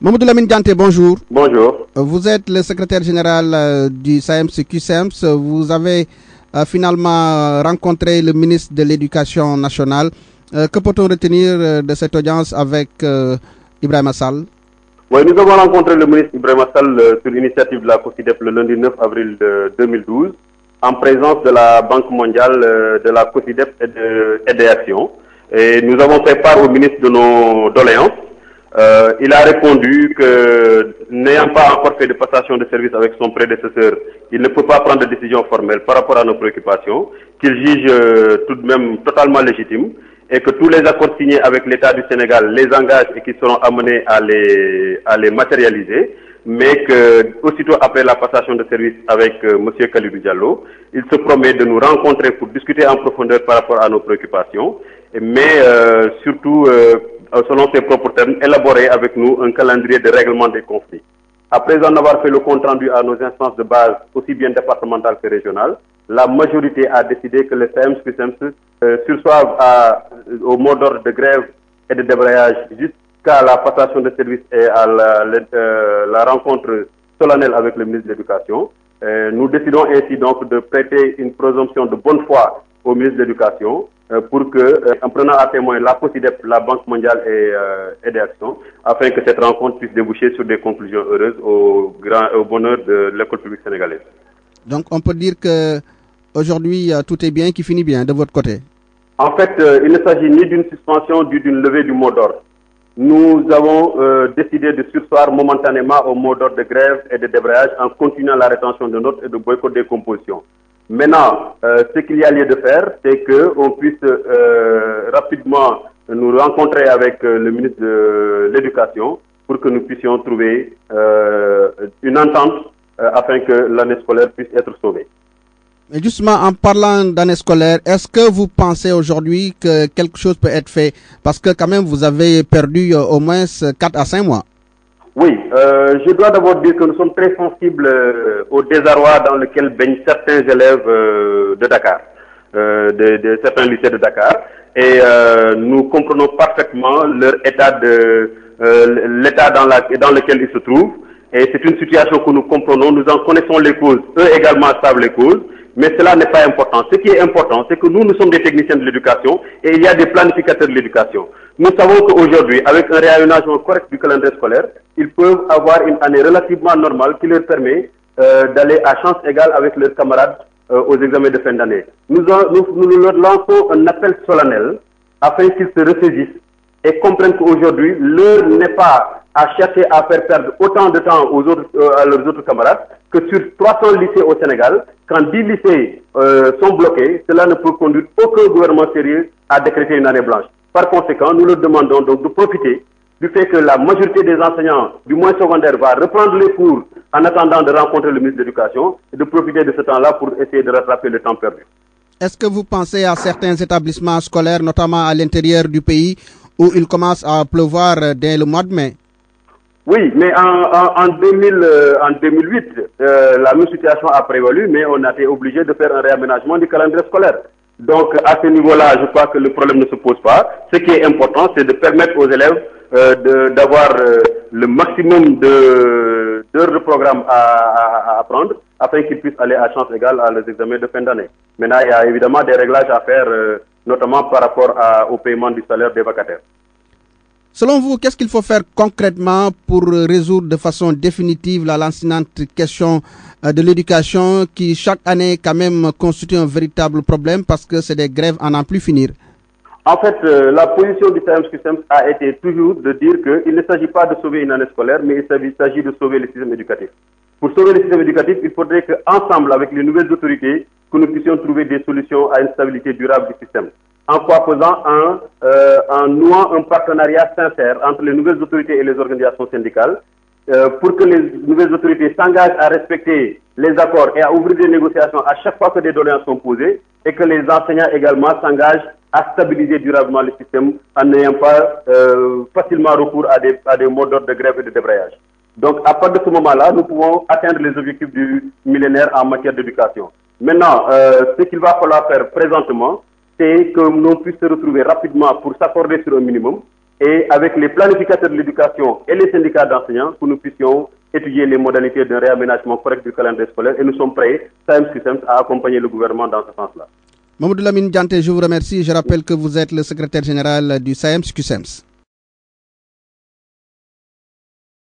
Mamadou Lamine Dianté, bonjour. Bonjour. Vous êtes le secrétaire général du SAEMS-QSEMS. Vous avez finalement rencontré le ministre de l'Éducation nationale. Que peut-on retenir de cette audience avec Ibrahima Sall? Oui, nous avons rencontré le ministre Ibrahima Sall sur l'initiative de la COSIDEP le lundi 9 avril 2012 en présence de la Banque mondiale, de la COSIDEP et des actions. Et nous avons fait part au ministre de nos doléances. Il a répondu que, n'ayant pas encore fait de passation de service avec son prédécesseur, il ne peut pas prendre de décision formelle par rapport à nos préoccupations, qu'il juge tout de même totalement légitimes, et que tous les accords signés avec l'État du Sénégal les engagent et qui seront amenés à les matérialiser, mais que, aussitôt après la passation de service avec M. Khalidou Diallo, il se promet de nous rencontrer pour discuter en profondeur par rapport à nos préoccupations, mais surtout, selon ses propres termes, élaborer avec nous un calendrier de règlement des conflits. Après en avoir fait le compte rendu à nos instances de base, aussi bien départementales que régionales, la majorité a décidé que le SAEMS-QSEMS sursoive au mot d'ordre de grève et de débrayage jusqu'à la passation de service et à la rencontre solennelle avec le ministre de l'Éducation. Nous décidons ainsi donc de prêter une présomption de bonne foi au ministre de l'Éducation pour que, en prenant à témoin la COSIDEP, la Banque mondiale et des actions, afin que cette rencontre puisse déboucher sur des conclusions heureuses au bonheur de l'école publique sénégalaise. Donc on peut dire que aujourd'hui tout est bien qui finit bien de votre côté. En fait, il ne s'agit ni d'une suspension ni d'une levée du mot d'ordre. Nous avons décidé de surseoir momentanément au mot d'ordre de grève et de débrayage en continuant la rétention de notes et de boycott des compositions. Maintenant, ce qu'il y a lieu de faire, c'est qu'on puisse rapidement nous rencontrer avec le ministre de l'Éducation pour que nous puissions trouver une entente afin que l'année scolaire puisse être sauvée. Et justement, en parlant d'année scolaire, est-ce que vous pensez aujourd'hui que quelque chose peut être fait? Parce que quand même, vous avez perdu au moins 4 à 5 mois. Oui, je dois d'abord dire que nous sommes très sensibles au désarroi dans lequel baignent certains élèves de Dakar, de certains lycées de Dakar, et nous comprenons parfaitement leur état l'état dans lequel ils se trouvent, et c'est une situation que nous comprenons, nous en connaissons les causes, eux également savent les causes, mais cela n'est pas important. Ce qui est important, c'est que nous sommes des techniciens de l'éducation et il y a des planificateurs de l'éducation. Nous savons qu'aujourd'hui, avec un réaménagement correct du calendrier scolaire, ils peuvent avoir une année relativement normale qui leur permet d'aller à chance égale avec leurs camarades aux examens de fin d'année. Nous leur lançons un appel solennel afin qu'ils se ressaisissent et comprennent qu'aujourd'hui, l'heure n'est pas à chercher à faire perdre autant de temps à leurs autres camarades que sur 300 lycées au Sénégal, quand 10 lycées sont bloqués, cela ne peut conduire aucun gouvernement sérieux à décréter une année blanche. Par conséquent, nous leur demandons donc de profiter du fait que la majorité des enseignants du moins secondaire va reprendre les cours en attendant de rencontrer le ministre de l'Éducation et de profiter de ce temps-là pour essayer de rattraper le temps perdu. Est-ce que vous pensez à certains établissements scolaires, notamment à l'intérieur du pays, où il commence à pleuvoir dès le mois de mai? Oui, mais en 2008, la même situation a prévalu, mais on a été obligé de faire un réaménagement du calendrier scolaire. Donc, à ce niveau-là, je crois que le problème ne se pose pas. Ce qui est important, c'est de permettre aux élèves d'avoir le maximum d'heures de programme à apprendre afin qu'ils puissent aller à chance égale à leurs examens de fin d'année. Maintenant, il y a évidemment des réglages à faire, notamment par rapport au paiement du salaire des vacataires. Selon vous, qu'est-ce qu'il faut faire concrètement pour résoudre de façon définitive la lancinante question de l'éducation qui chaque année quand même constitue un véritable problème parce que c'est des grèves à n'en plus finir? En fait, la position du SAEMS-QSEMS a été toujours de dire qu'il ne s'agit pas de sauver une année scolaire, mais il s'agit de sauver le système éducatif. Pour sauver le système éducatif, il faudrait qu'ensemble, avec les nouvelles autorités, que nous puissions trouver des solutions à une stabilité durable du système. En quoi faisant en nouant un partenariat sincère entre les nouvelles autorités et les organisations syndicales pour que les nouvelles autorités s'engagent à respecter les accords et à ouvrir des négociations à chaque fois que des doléances sont posées et que les enseignants également s'engagent à stabiliser durablement le système en n'ayant pas facilement recours à des modes d'ordre de grève et de débrayage. Donc à partir de ce moment-là, nous pouvons atteindre les objectifs du millénaire en matière d'éducation. Maintenant, ce qu'il va falloir faire présentement, c'est que l'on puisse se retrouver rapidement pour s'accorder sur un minimum et avec les planificateurs de l'éducation et les syndicats d'enseignants, que nous puissions étudier les modalités d'un réaménagement correct du calendrier scolaire et nous sommes prêts, SAEMS-CUSEMS, à accompagner le gouvernement dans ce sens-là. Mamadou Lamine Dianté, je vous remercie. Je rappelle que vous êtes le secrétaire général du SAEMS-CUSEMS.